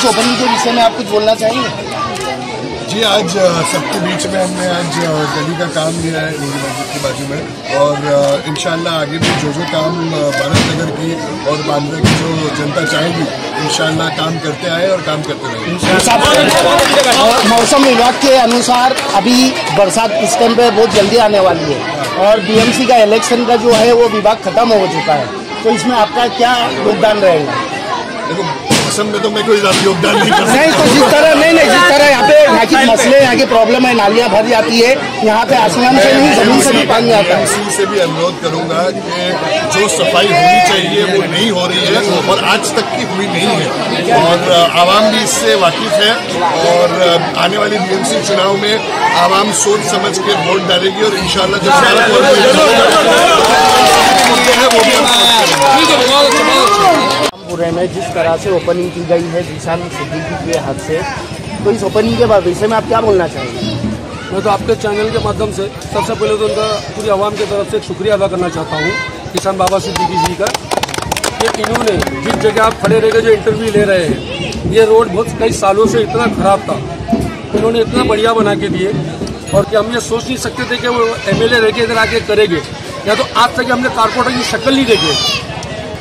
Opening के विषय में आप कुछ बोलना चाहेंगे? जी, आज सबके बीच में हमने आज गली का काम लिया है नूरी मस्जिद के बाजू में, और इंशाल्लाह आगे भी जो काम भारत नगर की और बांद्रा की जो जनता चाहेगी इंशाल्लाह काम करते आए और काम करते रहेंगे। मौसम विभाग के अनुसार अभी बरसात इस टाइम पे बहुत जल्दी आने वाली है और बीएमसी का इलेक्शन का जो है वो विभाग खत्म हो चुका है, तो इसमें आपका क्या योगदान रहेगा? देखो, मौसम में तो मैं कोई योगदान नहीं कर सकता। नहीं, तो जिस तरह यहाँ की मसले, यहाँ की प्रॉब्लम है, नालियाँ भर जाती है, यहाँ पे आसमान से नहीं जमीन से भी पानी आता है। इसी से भी अनुरोध करूंगा कि जो सफाई होनी चाहिए वो नहीं हो रही है और आज तक की हुई नहीं है, और आवाम भी इससे वाकिफ है, और आने वाले बीएमसी चुनाव में आवाम सोच समझ के वोट डालेगी और इंशाल्लाह जो पूरे में जिस तरह से ओपनिंग की गई है जीशान सिद्दीकी के हाथ से, तो इस ओपनिंग के विषय में आप क्या बोलना चाहेंगे? मैं तो आपके चैनल के माध्यम से सबसे पहले तो उनका पूरी आवाम की तरफ से शुक्रिया अदा करना चाहता हूँ किसान बाबा सिद्दीकी जी का, कि इन्होंने जिस जगह आप खड़े रहकर जो इंटरव्यू ले रहे हैं, ये रोड बहुत कई सालों से इतना खराब था, इन्होंने इतना बढ़िया बना के दिए, और कि हम ये सोच नहीं सकते थे कि वो एमएलए रह के इधर आके करेंगे, या तो आज तक हमने कारपोरेटर की शक्ल नहीं देखे।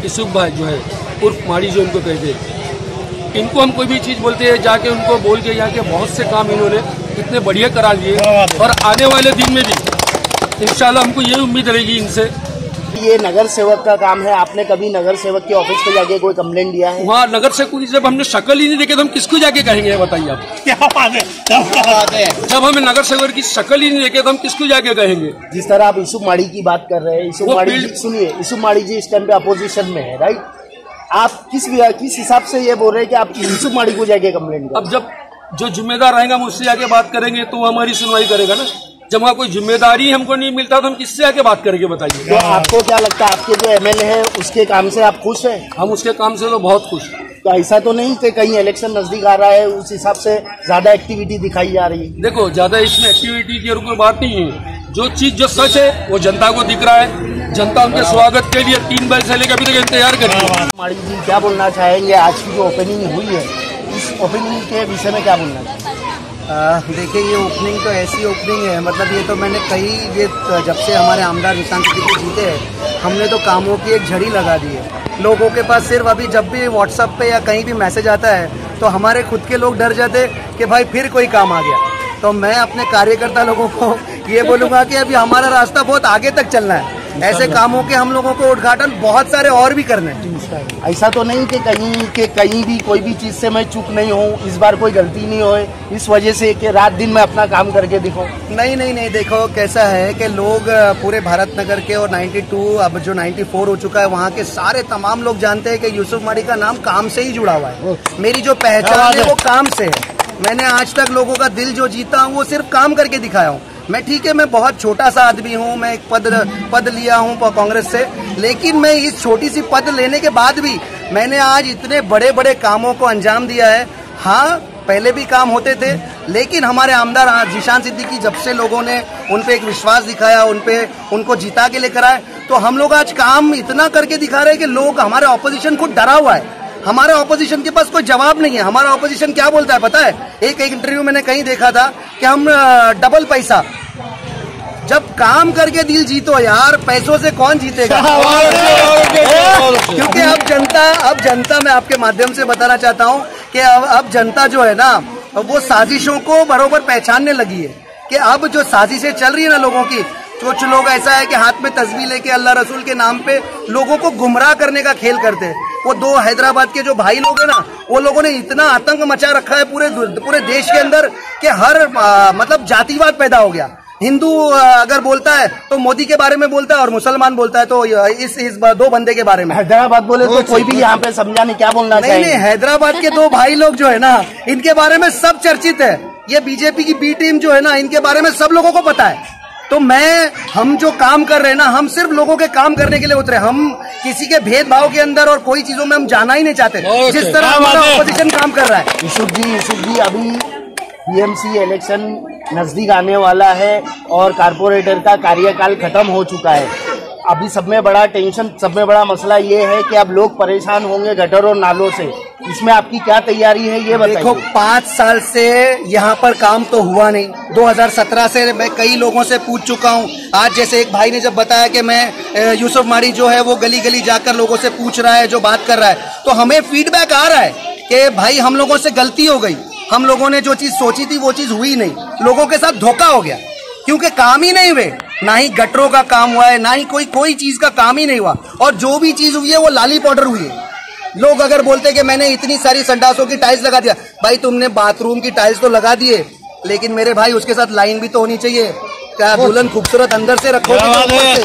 यूसुफ भाई जो है उर्फ माड़ी जो इनको कहते हैं, इनको हम कोई भी चीज़ बोलते हैं जाके उनको बोल के यहाँ के बहुत से काम इन्होंने इतने बढ़िया करा लिए, और आने वाले दिन में भी इंशाल्लाह हमको ये उम्मीद रहेगी इनसे। ये नगर सेवक का काम है, आपने कभी नगर सेवक के ऑफिस पे जाके कोई कंप्लेंट दिया है? वहाँ नगर सेवक जब हमने शक्ल ही नहीं देखे तो हम किसको जाके कहेंगे, बताइए आप? क्या बात है, जब हमें नगर सेवक की शक्ल ही नहीं देखे तो हम किसको जाके कहेंगे? जिस तरह आप यूसुफ माड़ी की बात कर रहे हैं, यूसुफ माड़ी जी इस टाइम पे अपोजिशन में है, राइट? आप किस हिसाब से ये बोल रहे हैं कि आप यूसुफ माड़ी को जाके कंप्लेंट करें? अब जब जो जिम्मेदार रहेगा हम उससे जाके बात करेंगे तो वो हमारी सुनवाई करेगा ना। जब वहाँ कोई जिम्मेदारी हमको नहीं मिलता तो हम किससे आके बात करेंगे, बताइए? तो आपको क्या लगता है, आपके जो एमएलए है उसके काम से आप खुश हैं? हम उसके काम से तो बहुत खुश हैं। तो ऐसा तो नहीं कि कहीं इलेक्शन नजदीक आ रहा है उस हिसाब से ज्यादा एक्टिविटी दिखाई जा रही है? देखो, ज्यादा इसमें एक्टिविटी की और कोई बात नहीं है, जो चीज जो सच है वो जनता को दिख रहा है, जनता उनके स्वागत के लिए 3 बजे से लेकर अभी तक इंतजार कर रही है। माड़ी जी क्या बोलना चाहेंगे, आज की जो ओपनिंग हुई है इस ओपनिंग के विषय में क्या बोलना चाहेंगे? देखिए, ये ओपनिंग तो ऐसी ओपनिंग है, मतलब ये तो मैंने ये जब से हमारे आमदार जीशान सिद्दीकी जीते हैं, हमने तो कामों की एक झड़ी लगा दी है। लोगों के पास सिर्फ अभी जब भी व्हाट्सएप पे या कहीं भी मैसेज आता है तो हमारे खुद के लोग डर जाते कि भाई फिर कोई काम आ गया। तो मैं अपने कार्यकर्ता लोगों को ये बोलूँगा कि अभी हमारा रास्ता बहुत आगे तक चलना है, ऐसे कामों के हम लोगों को उद्घाटन बहुत सारे और भी करने हैं। ऐसा तो नहीं कि कहीं भी कोई भी चीज से मैं चूक नहीं हूँ, इस बार कोई गलती नहीं हो इस वजह से कि रात दिन मैं अपना काम करके दिखाऊं? नहीं, देखो कैसा है कि लोग पूरे भारत नगर के और 92 अब जो 94 हो चुका है वहाँ के सारे तमाम लोग जानते हैं कि यूसुफ माड़ी का नाम काम से ही जुड़ा हुआ है। मेरी जो पहचान है वो काम से है। मैंने आज तक लोगों का दिल जो जीता हूँ वो सिर्फ काम करके दिखाया हूँ। मैं ठीक है, मैं बहुत छोटा सा आदमी हूँ, मैं एक पद लिया हूँ कांग्रेस से, लेकिन मैं इस छोटी सी पद लेने के बाद भी मैंने आज इतने बड़े बड़े कामों को अंजाम दिया है। हाँ, पहले भी काम होते थे, लेकिन हमारे आमदार जीशान सिद्दीकी जब से लोगों ने उन पे एक विश्वास दिखाया, उनको जिता के लेकर आए, तो हम लोग आज काम इतना करके दिखा रहे हैं कि लोग हमारे ऑपोजिशन को डरा हुआ है। हमारे ऑपोजिशन के पास कोई जवाब नहीं है। हमारा ऑपोजिशन क्या बोलता है पता है? एक इंटरव्यू मैंने कहीं देखा था कि हम डबल पैसा, जब काम करके दिल जीतो यार, पैसों से कौन जीतेगा? क्योंकि अब जनता मैं आपके माध्यम से बताना चाहता हूँ कि अब जनता जो है ना वो साजिशों को बरोबर पहचानने लगी है, कि अब जो साजिशें चल रही है ना लोगों की, कुछ लोग ऐसा है कि हाथ में तस्वीर लेके अल्लाह रसूल के नाम पे लोगों को गुमराह करने का खेल करते हैं। वो 2 हैदराबाद के जो भाई लोग हैं ना, वो लोगों ने इतना आतंक मचा रखा है पूरे देश के अंदर कि हर मतलब जातिवाद पैदा हो गया। हिंदू अगर बोलता है तो मोदी के बारे में बोलता है, और मुसलमान बोलता है तो इस 2 बंदे के बारे में। हैदराबाद बोले तो कोई भी यहाँ पे समझा नहीं, क्या बोलना चाहिए? नहीं, हैदराबाद के 2 भाई लोग जो है ना, इनके बारे में सब चर्चित है। ये बीजेपी की बी टीम जो है ना, इनके बारे में सब लोगों को पता है। तो हम जो काम कर रहे हैं ना, हम सिर्फ लोगों के काम करने के लिए उतरे, हम किसी के भेदभाव के अंदर और कोई चीजों में हम जाना ही नहीं चाहते, जिस तरह हमारा ऑपोजिशन काम कर रहा है। यूसुफ जी अभी बीएमसी इलेक्शन नजदीक आने वाला है और कारपोरेटर का कार्यकाल खत्म हो चुका है। अभी सब में बड़ा टेंशन, सब में बड़ा मसला ये है कि अब लोग परेशान होंगे गटर और नालों से। इसमें आपकी क्या तैयारी है ये बताइए। देखो 5 साल से यहाँ पर काम तो हुआ नहीं। 2017 से मैं कई लोगों से पूछ चुका हूँ। आज जैसे एक भाई ने जब बताया कि मैं यूसुफ माड़ी जो है वो गली गली जाकर लोगों से पूछ रहा है, जो बात कर रहा है, तो हमें फीडबैक आ रहा है कि भाई हम लोगों से गलती हो गई, हम लोगों ने जो चीज़ सोची थी वो चीज़ हुई नहीं, लोगों के साथ धोखा हो गया, क्योंकि काम ही नहीं हुए, ना ही गटरों का काम हुआ है, ना ही कोई चीज़ का काम ही नहीं हुआ, और जो भी चीज़ हुई है वो लाली पाउडर हुई है। लोग अगर बोलते कि मैंने इतनी सारी संडासों की टाइल्स लगा दिया, भाई तुमने बाथरूम की टाइल्स तो लगा दिए, लेकिन मेरे भाई उसके साथ लाइन भी तो होनी चाहिए। क्या दुल्हन खूबसूरत अंदर से रखोगे?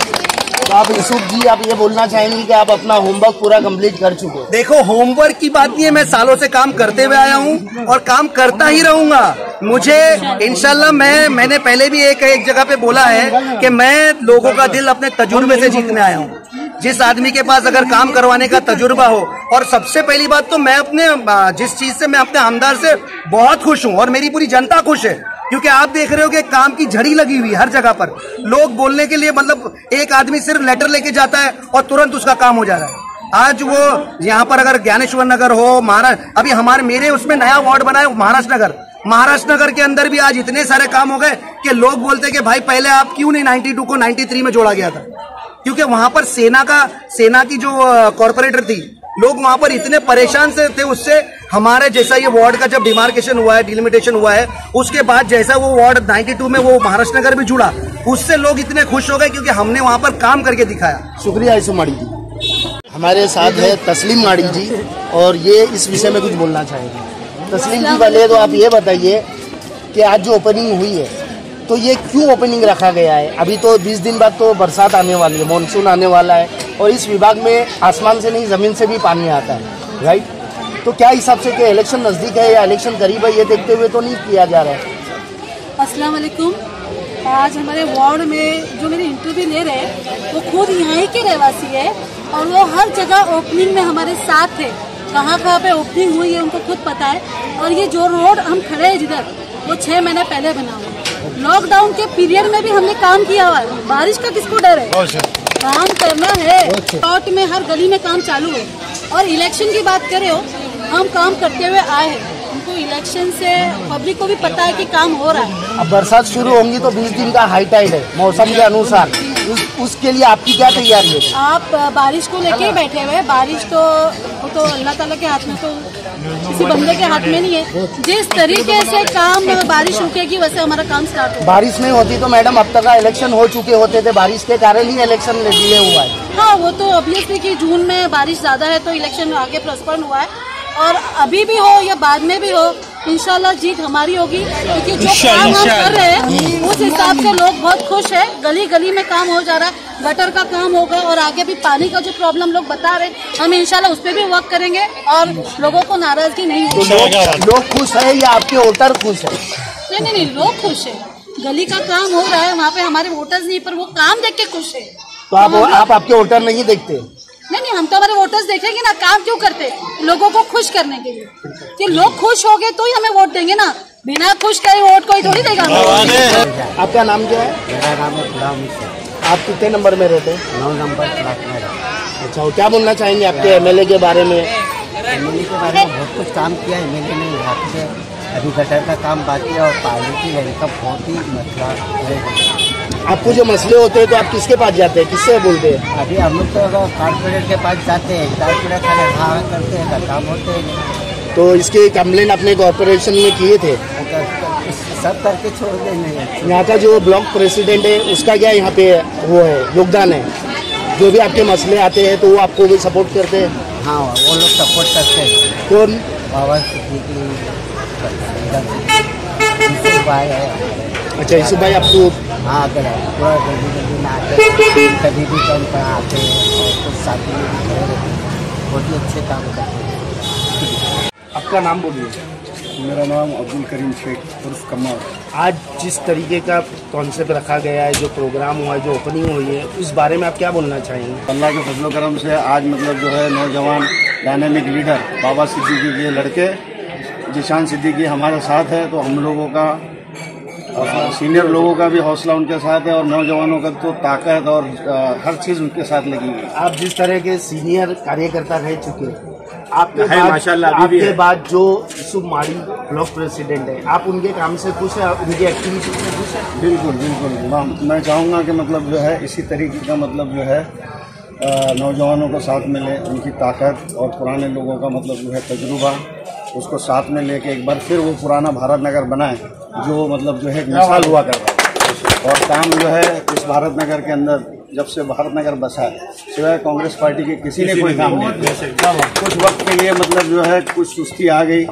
तो आप यूसुफ जी आप ये बोलना चाहेंगे कि आप अपना होमवर्क पूरा कंप्लीट कर चुके हैं? देखो होमवर्क की बात नहीं है, मैं सालों से काम करते हुए आया हूँ और काम करता ही रहूंगा। मुझे इंशाल्लाह मैंने पहले भी एक जगह पे बोला है कि मैं लोगों का दिल अपने तजुर्बे से जीतने आया हूँ। जिस आदमी के पास अगर काम करवाने का तजुर्बा हो, और सबसे पहली बात तो मैं अपने जिस चीज से मैं अपने आमदार से बहुत खुश हूँ और मेरी पूरी जनता खुश है, क्योंकि आप देख रहे हो कि काम की झड़ी लगी हुई हर जगह पर। लोग बोलने के लिए मतलब एक आदमी सिर्फ लेटर लेके जाता है और तुरंत उसका काम हो जा रहा है। आज वो यहाँ पर अगर ज्ञानेश्वर नगर हो, महाराष्ट्र, अभी मेरे उसमें नया वार्ड बना है महाराष्ट्र नगर के अंदर भी आज इतने सारे काम हो गए कि लोग बोलते कि भाई पहले आप क्यों नहीं 92 को 93 में जोड़ा गया था, क्योंकि वहां पर सेना की जो कॉर्पोरेटर थी, लोग वहां पर इतने परेशान से थे उससे। हमारे जैसा ये वार्ड का जब डिमार्केशन हुआ है, डिलिमिटेशन हुआ है, उसके बाद जैसा वो वार्ड 92 में वो महाराष्ट्र नगर भी जुड़ा, उससे लोग इतने खुश हो गए क्योंकि हमने वहां पर काम करके दिखाया। शुक्रिया यूसुफ माड़ी जी। हमारे साथ है तस्लीम माड़ी जी और ये इस विषय में कुछ बोलना चाहेंगे। तस्लीम जी पहले तो आप ये बताइए कि आज जो ओपनिंग हुई है तो ये क्यों ओपनिंग रखा गया है? अभी तो 20 दिन बाद तो बरसात आने वाली है, मानसून आने वाला है, और इस विभाग में आसमान से नहीं ज़मीन से भी पानी आता है, राइट? तो क्या हिसाब से कि इलेक्शन नज़दीक है या इलेक्शन करीब है, ये देखते हुए तो नहीं किया जा रहा है? अस्सलाम वालेकुम। आज हमारे वार्ड में जो मेरे इंटरव्यू ले रहे हैं वो खुद यहाँ के रहवासी है और वो हर जगह ओपनिंग में हमारे साथ है। कहाँ पे ओपनिंग हुई है उनको खुद पता है। और ये जो रोड हम खड़े हैं जिधर, वो 6 महीने पहले बना हुआ है। लॉकडाउन के पीरियड में भी हमने काम किया हुआ है। बारिश का किसको डर है? काम करना है। प्लॉट में हर गली में काम चालू है। और इलेक्शन की बात करें हो, हम काम करते हुए आए हैं। उनको इलेक्शन से पब्लिक को भी पता है कि काम हो रहा है। अब बरसात शुरू होंगी तो 20 दिन का हाई टाइड है मौसम के अनुसार, उसके लिए आपकी क्या तैयारी है? आप बारिश को लेके ही बैठे हुए हैं। बारिश तो अल्लाह ताला के हाथ में, तो किसी बंदे के हाथ में नहीं है। जिस तरीके से काम बारिश रुकेगी वैसे हमारा काम स्टार्ट होगा। बारिश नहीं होती तो मैडम अब तक इलेक्शन हो चुके होते थे, बारिश के कारण ही इलेक्शन डिले हुआ है। हाँ, वो तो ऑब्वियसली कि जून में बारिश ज्यादा है तो इलेक्शन आगे पोस्टपोन हुआ है। और अभी भी हो या बाद में भी हो, इंशाल्लाह जीत हमारी होगी, क्योंकि जो काम हम कर रहे हैं उस हिसाब से लोग बहुत खुश है। गली गली में काम हो जा रहा है, गटर का काम होगा और आगे भी पानी का जो प्रॉब्लम लोग बता रहे हैं, हम इंशाल्लाह उस पर भी वर्क करेंगे और लोगों को नाराजगी नहीं होगी। तो लोग खुश है या आपके वोटर खुश है? नहीं, लोग खुश है। गली का काम हो रहा है, वहाँ पे हमारे वोटर्स नहीं, पर वो काम देख के खुश है। तो आप आपके वोटर नहीं देखते? नहीं, हम तो हमारे वोटर्स देखेंगे ना, काम क्यों करते, लोगों को खुश करने के लिए। कि लोग खुश हो गए तो ही हमें वोट देंगे ना, बिना खुश करे वोट कोई थोड़ी देगा। आपका नाम क्या है? मेरा नाम है गुलाम। आप कितने नंबर में रहते हैं? 9 नंबर क्लास में। अच्छा, क्या बोलना चाहेंगे आपके एमएलए के बारे में? एमएलए के बारे में बहुत कुछ काम किया है एमएलए ने यहाँ पे। अभी गटर का काम बाकी है और पानी की लाइन का बहुत ही मसला है। आपको जो मसले होते हैं तो आप किसके पास जाते हैं, किससे बोलते हैं? अभी हम लोग तो कॉर्पोरेटर के पास जाते हैं, कॉर्पोरेटर खाली हाँ करते हैं, काम होते हैं। तो इसके कंप्लेन अपने कॉर्पोरेशन में किए थे? सब करके छोड़ देंगे। यहाँ का जो ब्लॉक प्रेसिडेंट है उसका क्या यहाँ पे वो है योगदान है? जो भी आपके मसले आते हैं तो वो आपको भी सपोर्ट करते हैं? हाँ, वो लोग सपोर्ट करते हैं। कौन? बाबा सिद्दीकी भाई है। अच्छा, यूसुफ भाई आपको? हाँ, पूरा जल्दी में आते हैं, कभी भी कम पर आते हैं और कुछ साथी में भी खड़े रहते हैं, बहुत ही अच्छे काम करते हैं। आपका नाम बोलिए। मेरा नाम अब्दुल करीम शेख उर्फ कम्मा। आज जिस तरीके का कॉन्सेप्ट रखा गया है, जो प्रोग्राम हुआ है, जो ओपनिंग हुई है, उस बारे में आप क्या बोलना चाहेंगे? अल्लाह के फजलो करम से आज मतलब जो है नौजवान डायनामिक लीडर बाबा सिद्दीकी के लड़के जिशान सिद्दीकी हमारे साथ है, तो हम लोगों का सीनियर लोगों का भी हौसला उनके साथ है और नौजवानों का तो ताकत और हर चीज़ उनके साथ लगी है। आप जिस तरह के सीनियर कार्यकर्ता रह चुके, आपके बाद जो यूसुफ माड़ी ब्लॉक प्रेसिडेंट है, आप उनके काम से खुश है, उनकी एक्टिविटी से खुश है? बिल्कुल बिल्कुल। मैं चाहूँगा कि मतलब जो है इसी तरीके का मतलब जो है नौजवानों को साथ में ले, उनकी ताकत और पुराने लोगों का मतलब जो है तजुर्बा, उसको साथ में लेके एक बार फिर वो पुराना भारत नगर बनाए जो मतलब जो है एक मिसाल हुआ कर रहा है। और काम जो है इस भारत नगर के अंदर जब से भारत नगर बसा है, सिवाय कांग्रेस पार्टी के किसी ने कोई काम नहीं किया। कुछ वक्त के लिए मतलब जो है कुछ सुस्ती आ गई,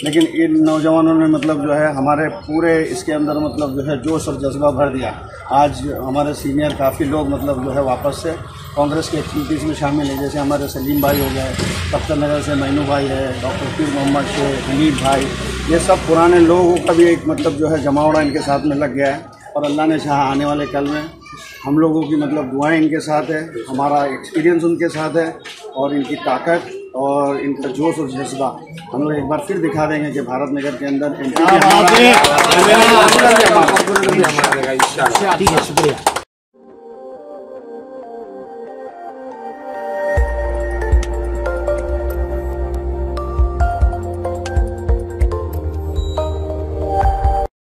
लेकिन इन नौजवानों ने मतलब जो है हमारे पूरे इसके अंदर मतलब जो है जोश और जज्बा भर दिया। आज हमारे सीनियर काफ़ी लोग मतलब जो है वापस से कांग्रेस की एक्टिविटीज़ में शामिल है, जैसे हमारे सलीम भाई हो गए, दफ्तर नगर से मैनू भाई है, डॉक्टर पीर मोहम्मद शेख, हनीफ भाई, ये सब पुराने लोगों का भी एक मतलब जो है जमावड़ा इनके साथ में लग गया है। और अल्लाह ने चाहा आने वाले कल में हम लोगों की मतलब दुआएं इनके साथ है, हमारा एक्सपीरियंस उनके साथ है और इनकी ताकत और इनका जोश और जज्बा हम लोग एक बार फिर दिखा देंगे कि भारत नगर के अंदर ठीक है, शुक्रिया।